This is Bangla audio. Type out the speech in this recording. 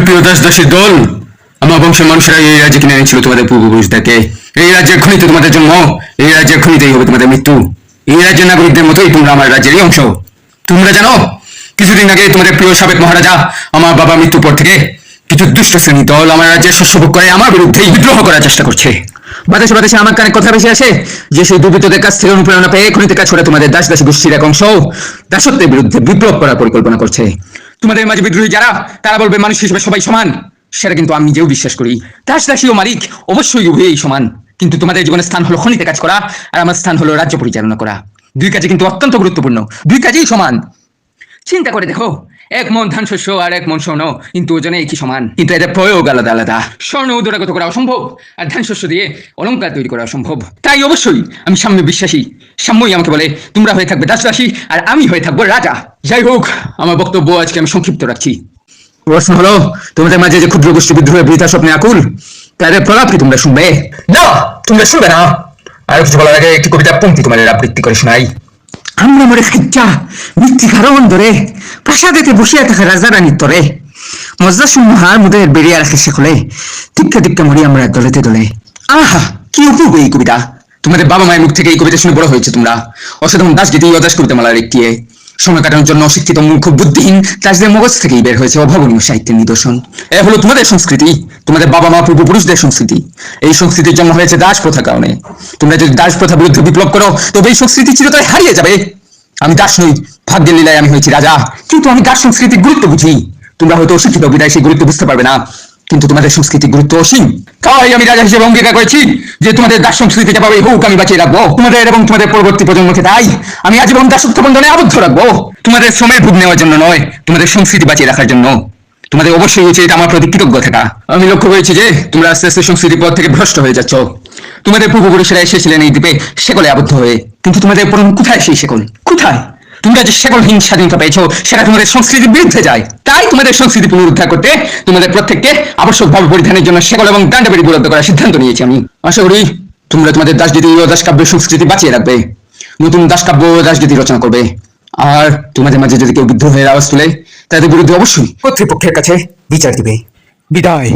প্রিয় দাস দাসীর দল, আমার বংশের মানুষেরা এই রাজ্যে কিনে এনেছিল তোমাদের পূর্বপুরুষদেরকে। এই রাজ্যের খনিতে তোমাদের জন্ম, এই রাজ্যের খনিতেই হবে তোমাদের মৃত্যু। এই রাজ্যের নাগরিকদের মতোই তোমরা আমার রাজ্যেরই অংশ। তোমরা জানো, কিছুদিন আগে তোমাদের প্রিয় সাবেক মহারাজা আমার বাবার মৃত্যুর পর থেকে কিছু দুষ্ট শ্রেণী দল আমার রাজ্যের শস্যভোগ করে আমার বিরুদ্ধেই বিদ্রোহ করার চেষ্টা করছে। বাতাসে বাতাসে আমার কানে কথা বেশি আসে যে সেই দুর্বৃত্তদের কাছ থেকে অনুপ্রেরণা পেয়ে খনিতে কাজ করে তোমাদের দাস দাসী গোষ্ঠীর এক অংশ দাসত্বের বিরুদ্ধে বিপ্লব করার পরিকল্পনা করছে। তোমাদের মাঝে বিদ্রোহী যারা, তারা বলবে মানুষ হিসেবে সবাই সমান। সেটা কিন্তু আমি নিজেও বিশ্বাস করি। দাস দাসী ও মালিক অবশ্যই উভয়ই সমান, কিন্তু তোমাদের জীবনের স্থান হলো খনিতে কাজ করা, আর আমার স্থান হলো রাজ্য পরিচালনা করা। দুই কাজে কিন্তু অত্যন্ত গুরুত্বপূর্ণ, দুই কাজেই সমান। চিন্তা করে দেখো, এক মন ধান শস্য আর এক মন স্বর্ণ, কিন্তু ওজনে একই সমান, কিন্তু এদের প্রয়োগ আলাদা আলাদা। স্বর্ণ উদরাগত করা অসম্ভব, আর ধান শস্য দিয়ে অলংকার তৈরি করা অসম্ভব। তাই অবশ্যই আমি সাম্যে বিশ্বাসী। সাম্যই আমাকে বলে তোমরা হয়ে থাকবে দাস দাসী আর আমি হয়ে থাকবো রাজা। যাই হোক, আমার বক্তব্য আজকে আমি সংক্ষিপ্ত রাখছি। প্রশ্ন হলো, তোমাদের মাঝে যে ক্ষুদ্র গোষ্ঠী বিদ্রোহের বৃথা স্বপ্নে আকুল, তাদের প্রলাপ কি তোমরা শুনবে? না, তোমরা শুনবে না। আর কিছু বলার আগে একটি কবিতা পংক্তি তোমাদের আবৃত্তি করে শোনাই। আমরা মরে খাইচা মৃত্তিকার অন্দরে, প্রাসাদেতে বসিয়া থাকা রাজা রানীর তরে, মজা শূন্যহার মুদের বেরিয়ে রাখে সেকলে, ধিক্কা ধিক্কা মরি আমরা দলেতে দলে। আহা, কি অপূর্ব এই কবিতা! তোমাদের বাবা মায়ের মুখ থেকে এই কবিতা শুনে বড় হয়েছে তোমরা। অসাধারণ দাসগীতি ও দাস কবিতা মালার একটি সময় কাটানোর জন্য অশিক্ষিত মূর্খ বুদ্ধিহীন দাসদের মগজ থেকেই বের হয়েছে অভাবনীয় সাহিত্যের নিদর্শন। এ হলো তোমাদের সংস্কৃতি, তোমাদের বাবা মা পূর্বপুরুষদের সংস্কৃতি। এই সংস্কৃতির জন্ম হয়েছে দাস প্রথার কারণে। তোমরা যদি দাস প্রথা বিরুদ্ধে বিপ্লব করো, তবে এই সংস্কৃতি চিরতরে হারিয়ে যাবে। আমি দাস নই, ভাগ্যের লীলায় আমি হয়েছি রাজা, কিন্তু আমি দাস সংস্কৃতির গুরুত্ব বুঝি। তোমরা হয়তো অশিক্ষিত বিদায় সেই গুরুত্ব বুঝতে পারবে না, কিন্তু তোমাদের সংস্কৃতির গুরুত্ব অসীম। তাই আমি রাজা হিসেবে অঙ্গীকার করেছি যে তোমাদের দাস সংস্কৃতি যেভাবে হোক আমি বাঁচিয়ে রাখবো, তোমাদের এবং তোমাদের পরবর্তী প্রজন্মকে। তাই আমি আজীবন দাসত্ব বন্ধনে আবদ্ধ রাখবো, তোমাদের শ্রমের ভোগ নেওয়ার জন্য নয়, তোমাদের সংস্কৃতি বাঁচিয়ে রাখার জন্য। তোমাদের অবশ্যই উচিত আমার প্রতি কৃতজ্ঞ থাকা। আমি লক্ষ্য করেছি যে তোমরা আস্তে আস্তে সংস্কৃতির পথ থেকে ভ্রষ্ট হয়ে যাচ্ছ। তোমাদের পূর্বপুরুষেরা এসেছিলেন এই দ্বীপে শেকলে আবদ্ধ হয়ে, কিন্তু তোমাদের পরম কোথায় সেই শেকল? কোথায়? তোমরা যে শেকলহীন স্বাধীনতা পেয়েছো, সেটা তোমাদের সংস্কৃতির বিরুদ্ধে যায়। তাই তোমাদের সংস্কৃতি পুনরুদ্ধার করতে তোমাদের প্রত্যেককে আবশ্যকভাবে পরিধানের জন্য শেকল এবং ডান্ডাবেড়ি বরাদ্দ করার সিদ্ধান্ত নিয়েছি আমি। আশা করি তোমরা তোমাদের দাসগীতি ও দাসকাব্যের সংস্কৃতি বাঁচিয়ে রাখবে, নতুন দাসকাব্য ও দাসগীতি রচনা করবে। আর তোমাদের মাঝে যদি কেউ বিদ্রোহের আওয়াজ তুলে, তাদের বিরুদ্ধে অবশ্যই কর্তৃপক্ষের কাছে বিচার দিবে। বিদায়।